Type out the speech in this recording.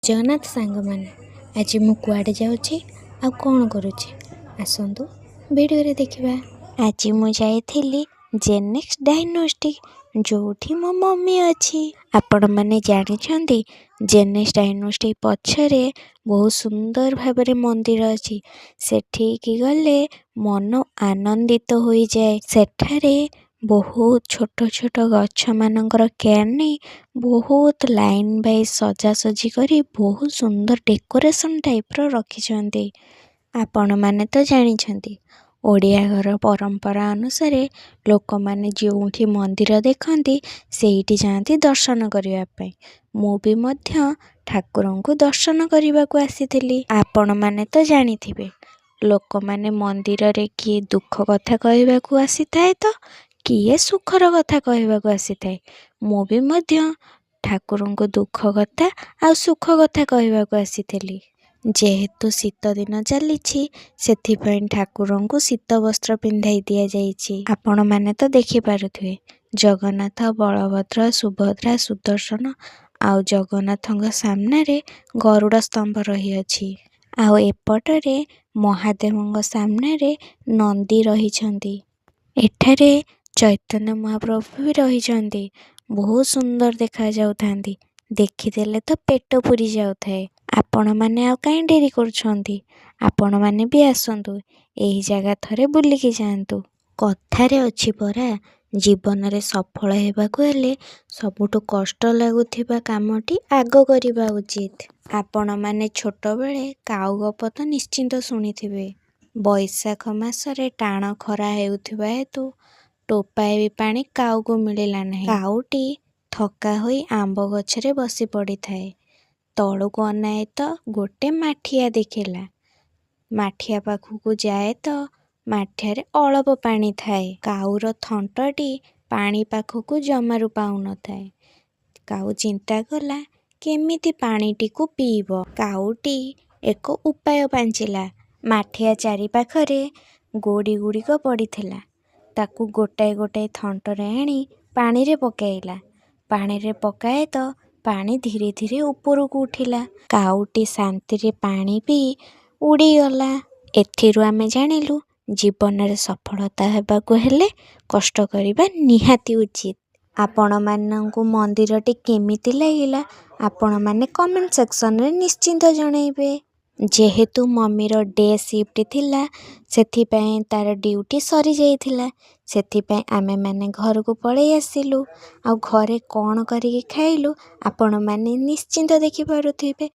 ଜଗନ୍ନାଥ ସାଙ୍ଗମାନେ, ଆଜି ମୁଁ କୁଆଡ଼େ ଯାଉଛି ଆଉ କ'ଣ କରୁଛି ଆସନ୍ତୁ ଭିଡ଼ିଓରେ ଦେଖିବା। ଆଜି ମୁଁ ଯାଇଥିଲି ଜେନେକ୍ସ ଡାଇଗ୍ନୋଷ୍ଟିକ୍, ଯେଉଁଠି ମୋ ମମି ଅଛି। ଆପଣମାନେ ଜାଣିଛନ୍ତି ଜେନେକ୍ସ ଡାଇଗ୍ନୋଷ୍ଟିକ୍ ପଛରେ ବହୁତ ସୁନ୍ଦର ଭାବରେ ମନ୍ଦିର ଅଛି। ସେଠିକି ଗଲେ ମନ ଆନନ୍ଦିତ ହୋଇଯାଏ। ସେଠାରେ ବହୁତ ଛୋଟ ଛୋଟ ଗଛମାନଙ୍କର କେୟାର ନେଇ ବହୁତ ଲାଇନ୍ ବାଇଜ୍ ସଜାସଜି କରି ବହୁତ ସୁନ୍ଦର ଡେକୋରେସନ୍ ଟାଇପ୍ର ରଖିଛନ୍ତି। ଆପଣମାନେ ତ ଜାଣିଛନ୍ତି ଓଡ଼ିଆ ଘର ପରମ୍ପରା ଅନୁସାରେ ଲୋକମାନେ ଯେଉଁଠି ମନ୍ଦିର ଦେଖନ୍ତି ସେଇଠି ଯାଆନ୍ତି ଦର୍ଶନ କରିବା ପାଇଁ। ମୁଁ ବି ମଧ୍ୟ ଠାକୁରଙ୍କୁ ଦର୍ଶନ କରିବାକୁ ଆସିଥିଲି। ଆପଣମାନେ ତ ଜାଣିଥିବେ ଲୋକମାନେ ମନ୍ଦିରରେ କିଏ ଦୁଃଖ କଥା କହିବାକୁ ଆସିଥାଏ ତ କିଏ ସୁଖର କଥା କହିବାକୁ ଆସିଥାଏ। ମୁଁ ବି ମଧ୍ୟ ଠାକୁରଙ୍କୁ ଦୁଃଖ କଥା ଆଉ ସୁଖ କଥା କହିବାକୁ ଆସିଥିଲି। ଯେହେତୁ ଶୀତ ଦିନ ଚାଲିଛି ସେଥିପାଇଁ ଠାକୁରଙ୍କୁ ଶୀତ ବସ୍ତ୍ର ପିନ୍ଧାଇ ଦିଆଯାଇଛି। ଆପଣମାନେ ତ ଦେଖିପାରୁଥିବେ ଜଗନ୍ନାଥ, ବଳଭଦ୍ର, ସୁଭଦ୍ରା, ସୁଦର୍ଶନ ଆଉ ଜଗନ୍ନାଥଙ୍କ ସାମ୍ନାରେ ଗରୁଡ଼ ସ୍ତମ୍ଭ ରହିଅଛି। ଆଉ ଏପଟରେ ମହାଦେବଙ୍କ ସାମ୍ନାରେ ନନ୍ଦୀ ରହିଛନ୍ତି। ଏଠାରେ ଚୈତନ୍ୟ ମହାପ୍ରଭୁ ବି ରହିଛନ୍ତି। ବହୁତ ସୁନ୍ଦର ଦେଖାଯାଉଥାନ୍ତି। ଦେଖିଦେଲେ ତ ପେଟ ପୁରି ଯାଉଥାଏ। ଆପଣମାନେ ଆଉ କାହିଁ ଡେରି କରୁଛନ୍ତି? ଆପଣମାନେ ବି ଆସନ୍ତୁ, ଏହି ଜାଗା ଥରେ ବୁଲିକି ଯାଆନ୍ତୁ। କଥାରେ ଅଛି ପରା, ଜୀବନରେ ସଫଳ ହେବାକୁ ହେଲେ ସବୁଠୁ କଷ୍ଟ ଲାଗୁଥିବା କାମଟି ଆଗ କରିବା ଉଚିତ। ଆପଣମାନେ ଛୋଟବେଳେ କାଉ ଗପ ତ ନିଶ୍ଚିନ୍ତ ଶୁଣିଥିବେ। ବୈଶାଖ ମାସରେ ଟାଣ ଖରା ହେଉଥିବା ହେତୁ ଟୋପାଏ ବି ପାଣି କାଉକୁ ମିଳିଲା ନାହିଁ। କାଉଟି ଥକା ହୋଇ ଆମ୍ବ ଗଛରେ ବସି ପଡ଼ିଥାଏ। ତଳକୁ ଅନାଏ ତ ଗୋଟେ ମାଠିଆ ଦେଖିଲା। ମାଠିଆ ପାଖକୁ ଯାଏ ତ ମାଠିଆରେ ଅଳପ ପାଣି ଥାଏ। କାଉର ଥଣ୍ଟଟି ପାଣି ପାଖକୁ ଜମାରୁ ପାଉନଥାଏ। କାଉ ଚିନ୍ତା କଲା କେମିତି ପାଣିଟିକୁ ପିଇବ। କାଉଟି ଏକ ଉପାୟ ପାଞ୍ଚିଲା। ମାଠିଆ ଚାରିପାଖରେ ଗୋଡ଼ି ଗୁଡ଼ିକ ପଡ଼ିଥିଲା। ତାକୁ ଗୋଟାଏ ଗୋଟାଏ ଥଣ୍ଟରେ ଆଣି ପାଣିରେ ପକାଇଲା। ପାଣିରେ ପକାଏ ତ ପାଣି ଧୀରେ ଧୀରେ ଉପରକୁ ଉଠିଲା। କାଉଟି ଶାନ୍ତିରେ ପାଣି ପିଇ ଉଡ଼ିଗଲା। ଏଥିରୁ ଆମେ ଜାଣିଲୁ ଜୀବନରେ ସଫଳତା ହେବାକୁ ହେଲେ କଷ୍ଟ କରିବା ନିହାତି ଉଚିତ। ଆପଣମାନଙ୍କୁ ମନ୍ଦିରଟି କେମିତି ଲାଗିଲା ଆପଣମାନେ କମେଣ୍ଟ ସେକ୍ସନରେ ନିଶ୍ଚିନ୍ତ ଜଣାଇବେ। ଯେହେତୁ ମମିର ଡେ ସିଫ୍ଟ ଥିଲା ସେଥିପାଇଁ ତାର ଡ୍ୟୁଟି ସରିଯାଇଥିଲା। ସେଥିପାଇଁ ଆମେମାନେ ଘରକୁ ପଳେଇ ଆସିଲୁ। ଆଉ ଘରେ କ'ଣ କରିକି ଖାଇଲୁ ଆପଣମାନେ ନିଶ୍ଚିନ୍ତ ଦେଖିପାରୁଥିବେ।